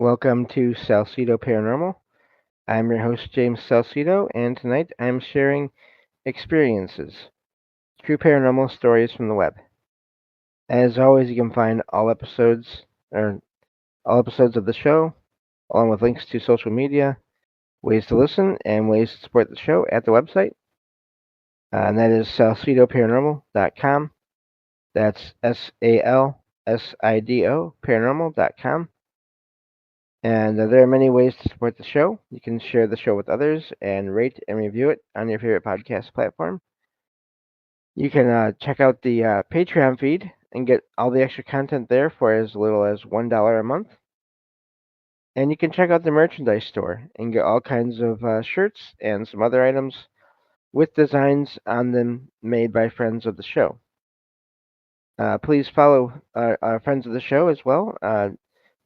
Welcome to Salsido Paranormal. I'm your host, James Salsido, and tonight I'm sharing experiences, true paranormal stories from the web. As always, you can find all episodes of the show, along with links to social media, ways to listen, and ways to support the show at the website. And that is salsidoparanormal.com. That's SALSIDO paranormal.com. And there are many ways to support the show. You can share the show with others and rate and review it on your favorite podcast platform. You can check out the Patreon feed and get all the extra content there for as little as $1 a month. And you can check out the merchandise store and get all kinds of shirts and some other items with designs on them made by friends of the show. Please follow our friends of the show as well.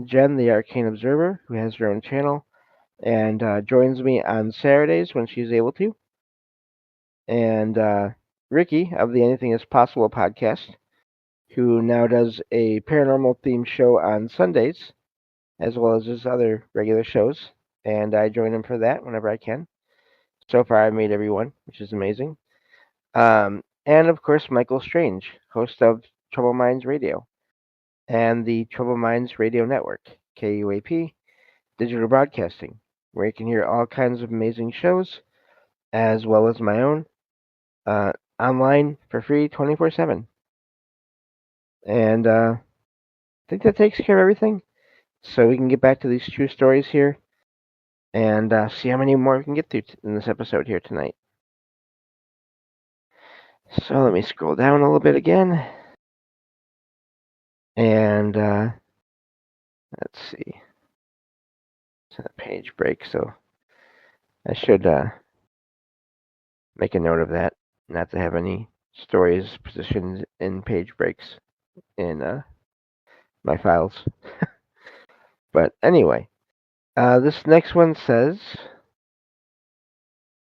Jen, the Arcane Observer, who has her own channel, and joins me on Saturdays when she's able to. And Ricky of the Anything Is Possible podcast, who now does a paranormal themed show on Sundays, as well as his other regular shows. And I join him for that whenever I can. So far, I've made everyone, which is amazing. And of course, Michael Strange, host of Trouble Minds Radio and the Trouble Minds Radio Network, KUAP Digital Broadcasting, where you can hear all kinds of amazing shows, as well as my own, online for free 24/7. And I think that takes care of everything. So we can get back to these true stories here and see how many more we can get through in this episode here tonight. So let me scroll down a little bit again. And let's see. It's a page break, so I should make a note of that, not to have any stories positioned in page breaks in my files. But anyway, this next one says,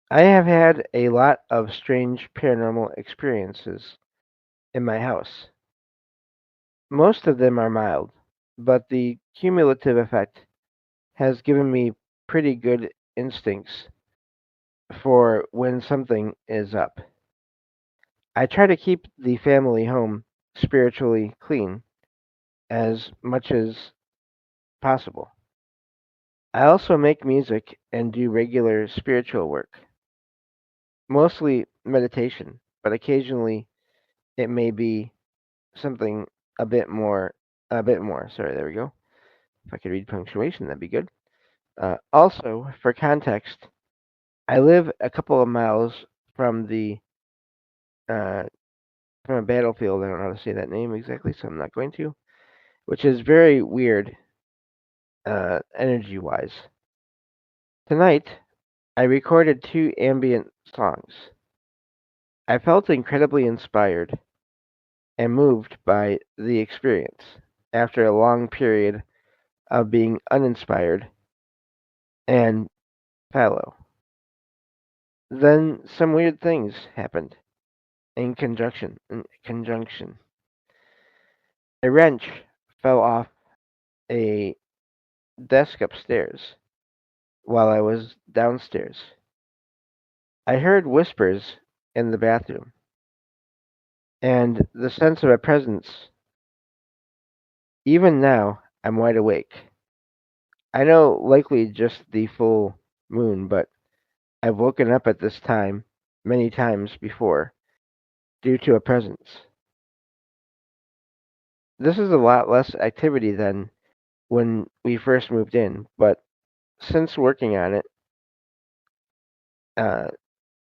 I have had a lot of strange paranormal experiences in my house. Most of them are mild, but the cumulative effect has given me pretty good instincts for when something is up. I try to keep the family home spiritually clean as much as possible. I also make music and do regular spiritual work, mostly meditation, but occasionally it may be something a bit more. Sorry, there we go. If I could read punctuation, that'd be good. Also, for context, I live a couple of miles from the uh, from a battlefield. I don't know how to say that name exactly, so I'm not going to. Which is very weird, energy-wise. Tonight, I recorded 2 ambient songs. I felt incredibly inspired and moved by the experience after a long period of being uninspired and fallow. Then some weird things happened in conjunction. A wrench fell off a desk upstairs while I was downstairs. I heard whispers in the bathroom, and the sense of a presence. Even now, I'm wide awake. I know likely just the full moon, but I've woken up at this time many times before due to a presence. This is a lot less activity than when we first moved in, but since working on it, uh,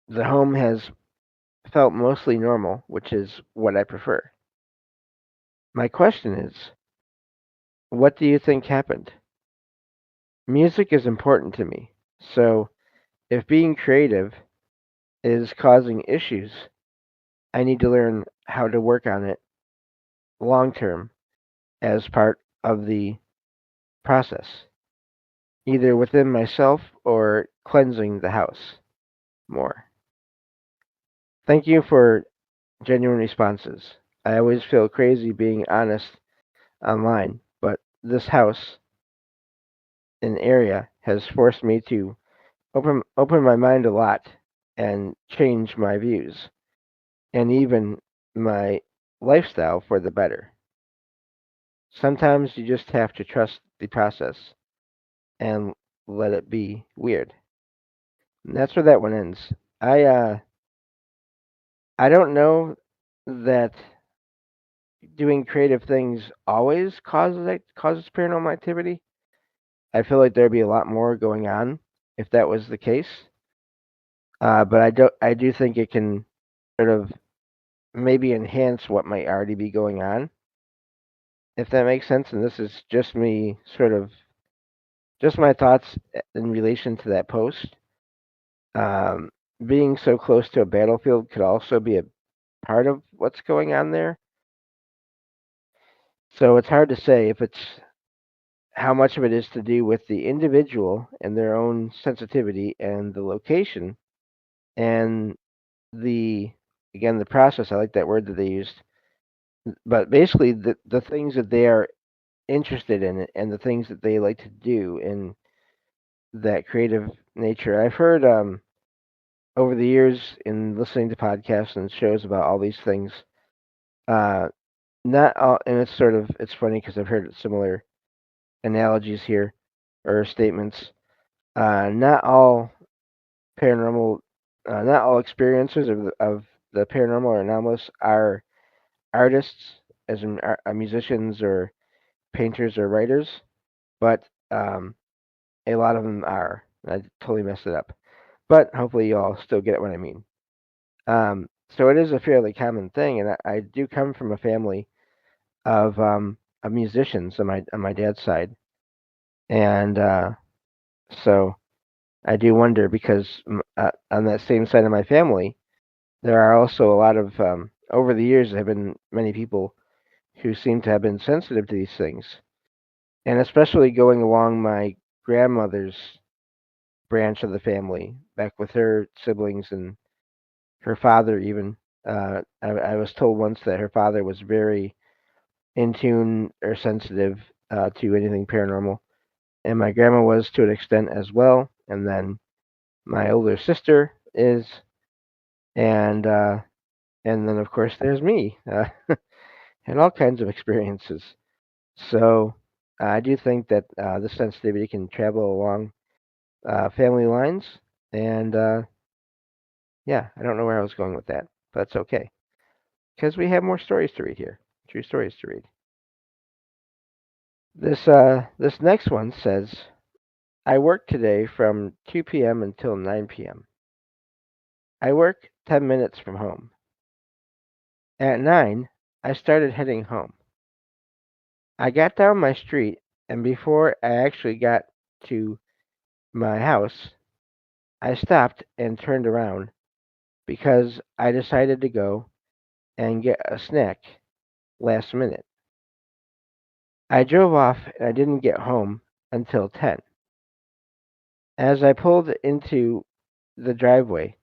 the home has felt mostly normal, which is what I prefer. My question is, what do you think happened? Music is important to me, so if being creative is causing issues, I need to learn how to work on it long term as part of the process, either within myself or cleansing the house more. Thank you for genuine responses. I always feel crazy being honest online, but this house an area has forced me to open my mind a lot and change my views and even my lifestyle for the better. Sometimes you just have to trust the process and let it be weird. And that's where that one ends. I uh I don't know that doing creative things always causes paranormal activity. I feel like there'd be a lot more going on if that was the case. But I do think it can sort of maybe enhance what might already be going on, if that makes sense. And this is just me sort of just my thoughts in relation to that post. Um, Being so close to a battlefield could also be a part of what's going on there. So it's hard to say if it's how much of it is to do with the individual and their own sensitivity and the location and the again the process. I like that word that they used, but basically the things that they are interested in and the things that they like to do in that creative nature. I've heard over the years in listening to podcasts and shows about all these things. Uh, Not all, and it's funny because I've heard similar analogies here or statements. Not all paranormal, not all experiencers of the paranormal or anomalous are artists, as in musicians or painters or writers, but a lot of them are. I totally messed it up, but hopefully you all still get what I mean. So it is a fairly common thing, and I do come from a family of musicians on my dad's side, and so I do wonder because on that same side of my family, there are also a lot of over the years there have been many people who seem to have been sensitive to these things, and especially going along my grandmother's branch of the family, back with her siblings and her father even. I was told once that her father was very in tune or sensitive to anything paranormal, and my grandma was to an extent as well. And then my older sister is, and uh, and then of course there's me, and all kinds of experiences. So I do think that the sensitivity can travel along family lines, and yeah, I don't know where I was going with that, but that's okay because we have more stories to read here, true stories to read. This next one says, I work today from 2 p.m. until 9 p.m. I work 10 minutes from home. At 9, I started heading home. I got down my street, and before I actually got to my house, I stopped and turned around because I decided to go and get a snack last minute. I drove off and I didn't get home until 10. As I pulled into the driveway,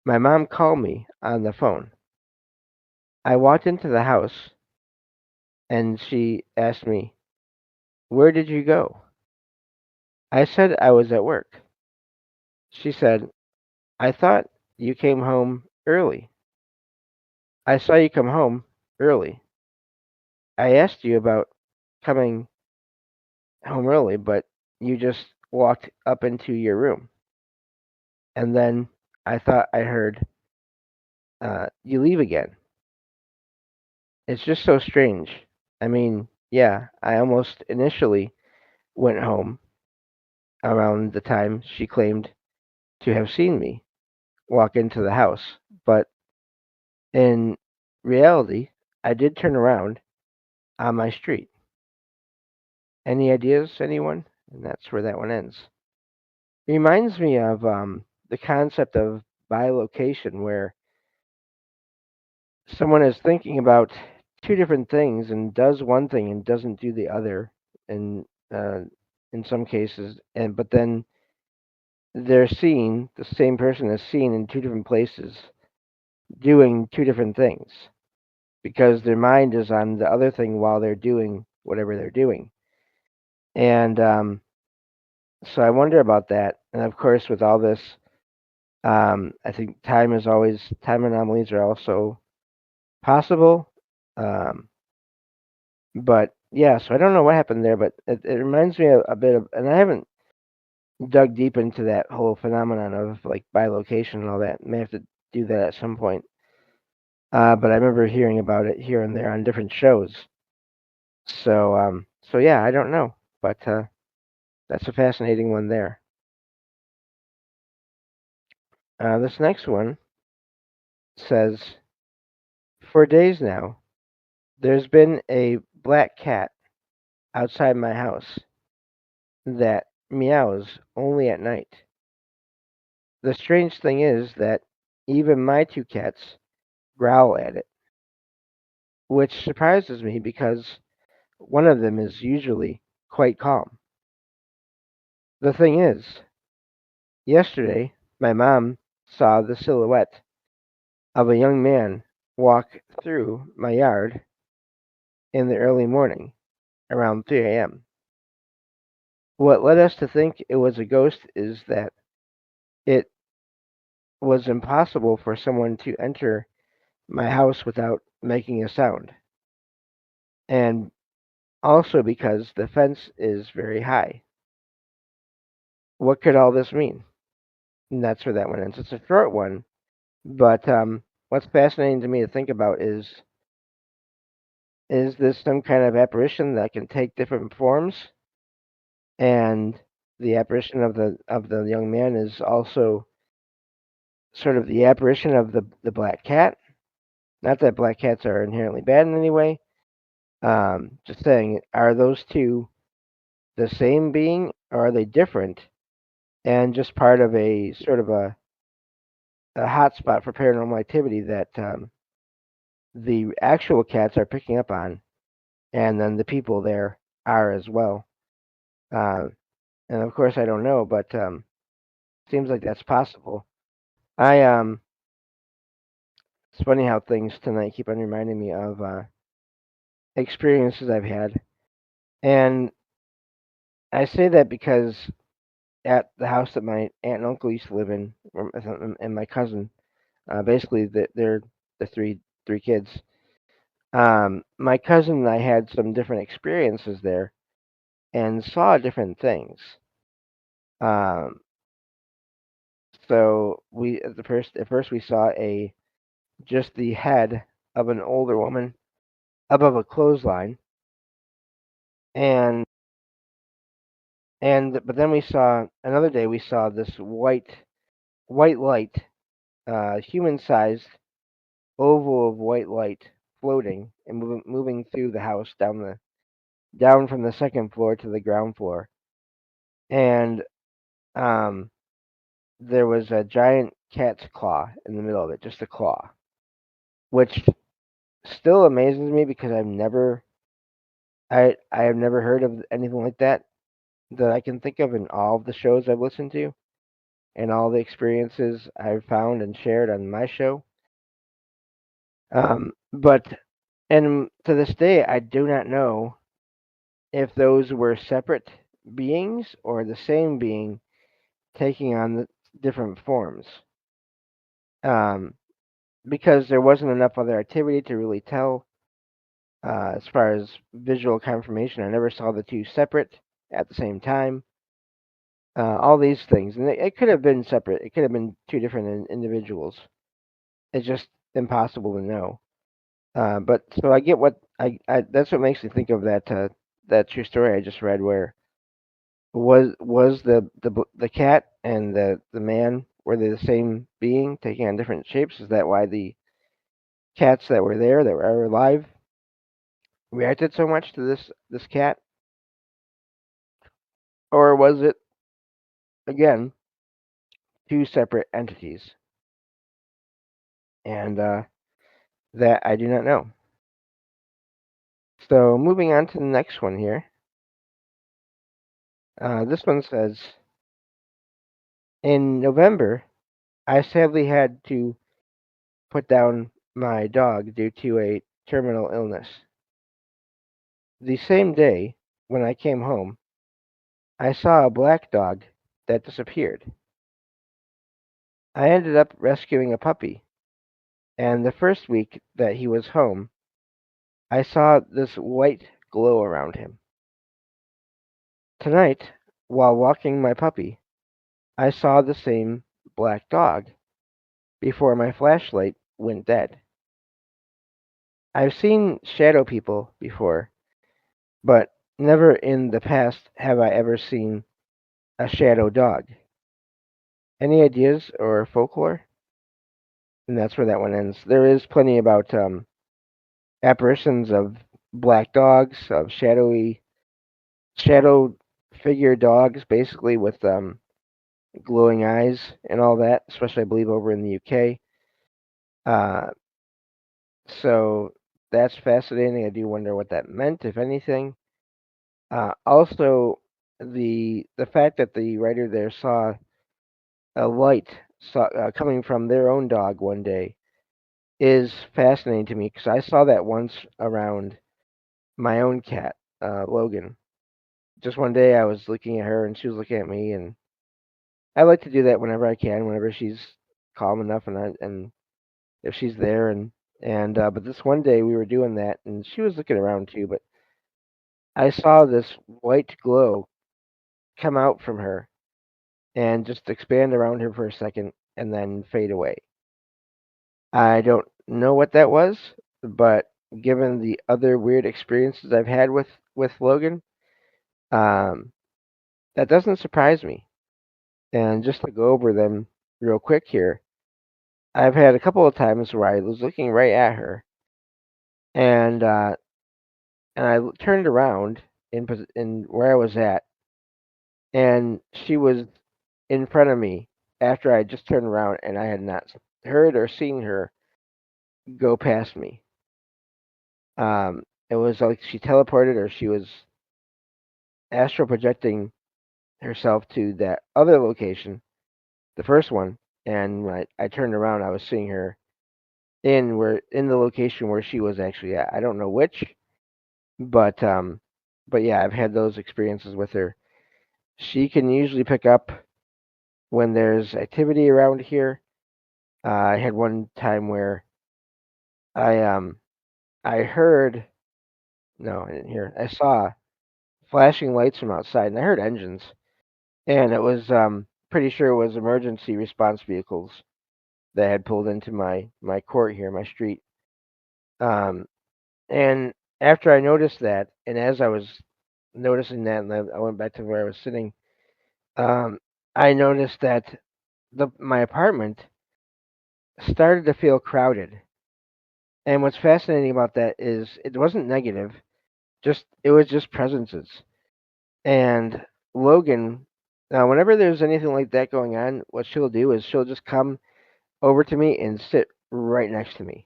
my mom called me on the phone. I walked into the house and she asked me, Where did you go? I said I was at work. She said, I thought you came home early. I saw you come home early. I asked you about coming home early, but you just walked up into your room. And then I thought I heard you leave again. It's just so strange. I mean, yeah, I almost initially went home around the time she claimed to have seen me walk into the house, but in reality, I did turn around on my street. Any ideas, anyone? And that's where that one ends. Reminds me of the concept of bilocation, where someone is thinking about two different things and does one thing and doesn't do the other, and in some cases, and but then they're seen, the same person is seen in two different places doing two different things because their mind is on the other thing while they're doing whatever they're doing. And So I wonder about that. And of course, with all this, I think time anomalies are also possible. Um, but yeah, so I don't know what happened there, but it reminds me a bit of, and I haven't dug deep into that whole phenomenon of like bilocation and all that. May have to do that at some point. But I remember hearing about it here and there on different shows. So yeah, I don't know, but that's a fascinating one there. This next one says, for days now, there's been a black cat outside my house that meows only at night. The strange thing is that even my two cats growl at it, which surprises me because one of them is usually quite calm. The thing is, yesterday my mom saw the silhouette of a young man walk through my yard in the early morning around 3 a.m. What led us to think it was a ghost is that it was impossible for someone to enter my house without making a sound, and also because the fence is very high. What could all this mean? And that's where that one ends. It's a short one, but what's fascinating to me to think about is this some kind of apparition that can take different forms? And the apparition of the young man is also sort of the apparition of the black cat. Not that black cats are inherently bad in any way. Just saying, are those two the same being, or are they different and just part of a sort of a hotspot for paranormal activity that the actual cats are picking up on, and then the people there are as well. Uh, and of course, I don't know, but seems like that's possible. I It's funny how things tonight keep on reminding me of experiences I've had, and I say that because at the house that my aunt and uncle used to live in, and my cousin, basically they're the three kids. My cousin and I had some different experiences there and saw different things. Um, so we at first we saw a just the head of an older woman above a clothesline, and but then we saw another day we saw this white light, human sized oval of white light floating and moving through the house down from the second floor to the ground floor, and um, there was a giant cat's claw in the middle of it, just a claw, which still amazes me because I have never heard of anything like that I can think of in all of the shows I've listened to and all the experiences I've found and shared on my show. But and to this day, I do not know if those were separate beings or the same being taking on the different forms. Um, because there wasn't enough other activity to really tell. As far as visual confirmation, I never saw the two separate at the same time. All these things, and it could have been separate. It could have been two different individuals. It's just impossible to know. But so I get what I that's what makes me think of that true story I just read, where was the cat and the man, were they the same being taking on different shapes? Is that why the cats that were there that were alive reacted so much to this cat, or was it again two separate entities? And that I do not know. So moving on to the next one here. This one says, in November, I sadly had to put down my dog due to a terminal illness. The same day, when I came home, I saw a black dog that disappeared. I ended up rescuing a puppy, and the first week that he was home, I saw this white glow around him. Tonight, while walking my puppy, I saw the same black dog before my flashlight went dead. I've seen shadow people before, but never in the past have I ever seen a shadow dog. Any ideas or folklore? And that's where that one ends. There is plenty about apparitions of black dogs, of shadow figure dogs, basically with glowing eyes and all that. Especially, I believe, over in the UK. Uh, so that's fascinating. I do wonder what that meant, if anything. Also, the fact that the writer there saw a light coming from their own dog one day is fascinating to me because I saw that once around my own cat, Logan. Just one day I was looking at her and she was looking at me, and I like to do that whenever I can, whenever she's calm enough and if she's there and but this one day we were doing that and she was looking around too, but I saw this white glow come out from her and just expand around her for a second and then fade away. I don't know what that was, but given the other weird experiences I've had with Logan, um, that doesn't surprise me. And just to go over them real quick here, I've had a couple of times where I was looking right at her, and uh, and I turned around in where I was at, and she was in front of me after I just turned around, and I had not heard or seen her go past me. It was like she teleported or she was astral projecting herself to that other location, the first one, and when I turned around, I was seeing her in the location where she was actually at. I don't know which, but but yeah, I've had those experiences with her. She can usually pick up when there's activity around here. I had one time where I um I heard no, I didn't hear. I saw flashing lights from outside, and I heard engines, and it was pretty sure it was emergency response vehicles that had pulled into my court here, my street. Um, and after I noticed that, and as I was noticing that, and I went back to where I was sitting, um, I noticed that my apartment started to feel crowded. And what's fascinating about that is it wasn't negative; just it was just presences. And Logan, now whenever there's anything like that going on, what she'll do is she'll just come over to me and sit right next to me.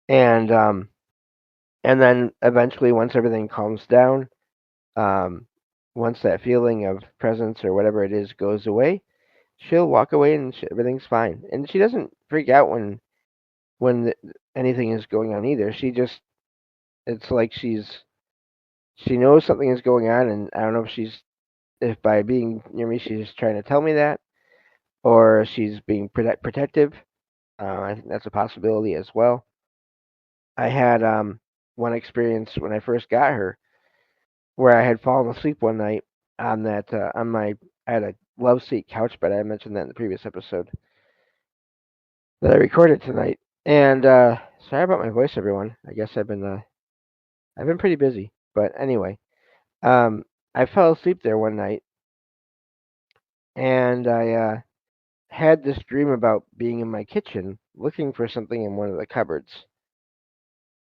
And and then eventually, once everything calms down, um, once that feeling of presence or whatever it is goes away, she'll walk away and everything's fine. And she doesn't freak out when anything is going on either. She just it's like she knows something is going on, and I don't know if by being near me she's trying to tell me that, or she's being protective. I think that's a possibility as well. I had one experience when I first got her where I had fallen asleep one night on that on my I had a love seat couch bed. I mentioned that in the previous episode that I recorded tonight. And sorry about my voice, everyone. I guess I've been pretty busy, but anyway, um, I fell asleep there one night, and I had this dream about being in my kitchen looking for something in one of the cupboards,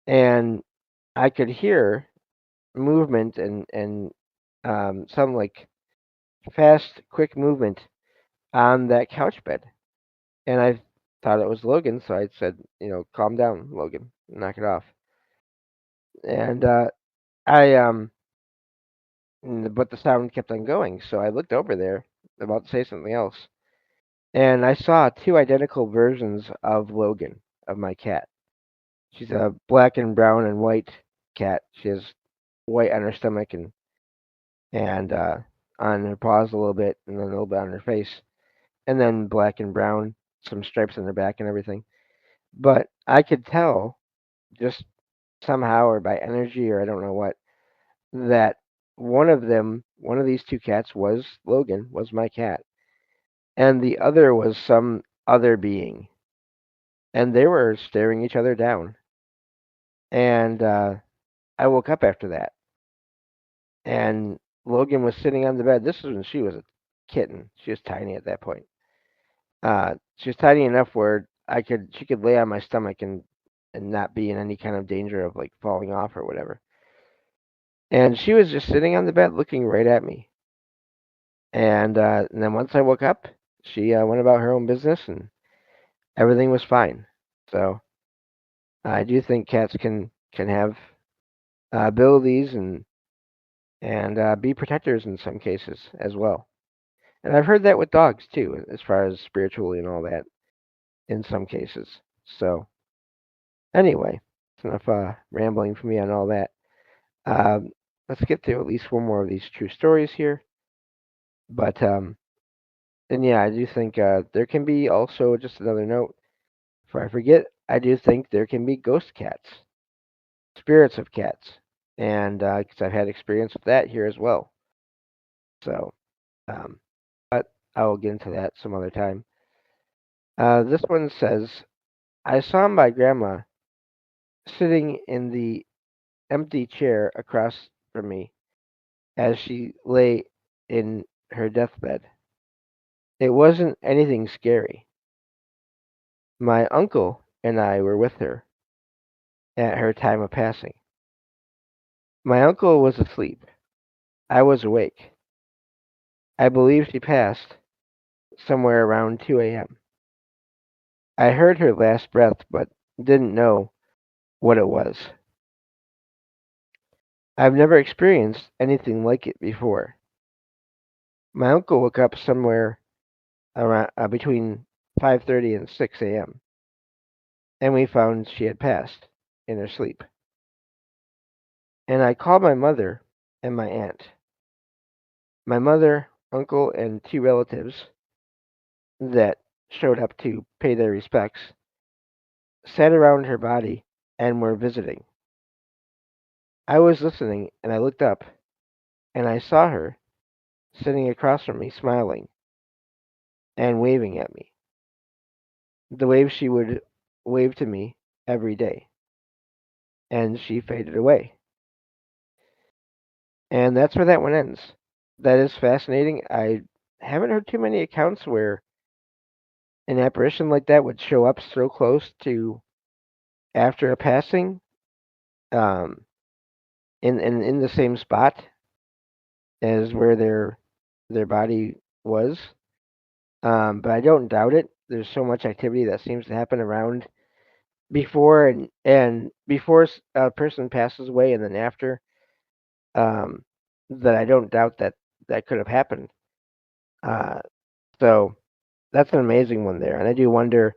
and I could hear movement and some like fast, quick movement on that couch bed, and I thought it was Logan, so I said, calm down, Logan, knock it off. And I but the sound kept on going, so I looked over there, about to say something else, and I saw two identical versions of Logan, of my cat. She's a black and brown and white cat. She has white on her stomach and on her paws a little bit, and then a little bit on her face, and then black and brown, some stripes on her back and everything. But I could tell just somehow, or by energy, or I don't know what, that one of these two cats was Logan, was my cat, and the other was some other being, and they were staring each other down. And I woke up after that, and Logan was sitting on the bed. This was when she was a kitten. She was tiny at that point. She was tiny enough where she could lay on my stomach and not be in any kind of danger of like falling off or whatever. And she was just sitting on the bed looking right at me. And then once I woke up, she went about her own business and everything was fine. So I do think cats can have abilities and be protectors in some cases as well. And I've heard that with dogs too, as far as spiritually and all that in some cases. So anyway, it's enough rambling for me on all that. Um, let's get through at least one more of these true stories here. But and yeah, I do think there can be also just another note. Before I forget, I do think there can be ghost cats, spirits of cats, and because I've had experience with that here as well. So, um, but I will get into that some other time. This one says, I saw my grandma sitting in the empty chair across from me as she lay in her deathbed. It wasn't anything scary. My uncle and I were with her at her time of passing. My uncle was asleep. I was awake. I believe she passed somewhere around 2 a.m. I heard her last breath, but didn't know what it was. I've never experienced anything like it before. My uncle woke up somewhere around between 5:30 and 6 a.m. and we found she had passed in her sleep. And I called my mother and my aunt. My mother, uncle, and two relatives that showed up to pay their respects sat around her body and were visiting. I was listening and I looked up and I saw her sitting across from me smiling and waving at me. The way she would wave to me every day. And she faded away. And that's where that one ends. That is fascinating. I haven't heard too many accounts where an apparition like that would show up so close to after a passing, um, in the same spot as where their body was. But I don't doubt it. There's so much activity that seems to happen around before and before a person passes away and then after, um, that I don't doubt that that could have happened. Uh, so that's an amazing one there, and I do wonder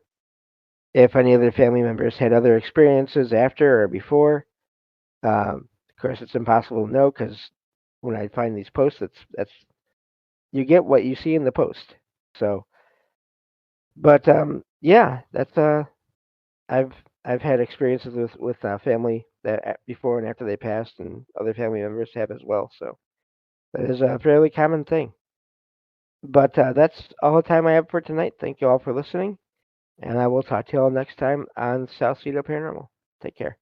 if any other family members had other experiences after or before. Of course, it's impossible to know because when I find these posts, that's you get what you see in the post. So, but yeah, that's I've I've had experiences with family that before and after they passed, and other family members have as well. So that is a fairly common thing. But that's all the time I have for tonight. Thank you all for listening, and I will talk to you all next time on Salsido Paranormal. Take care.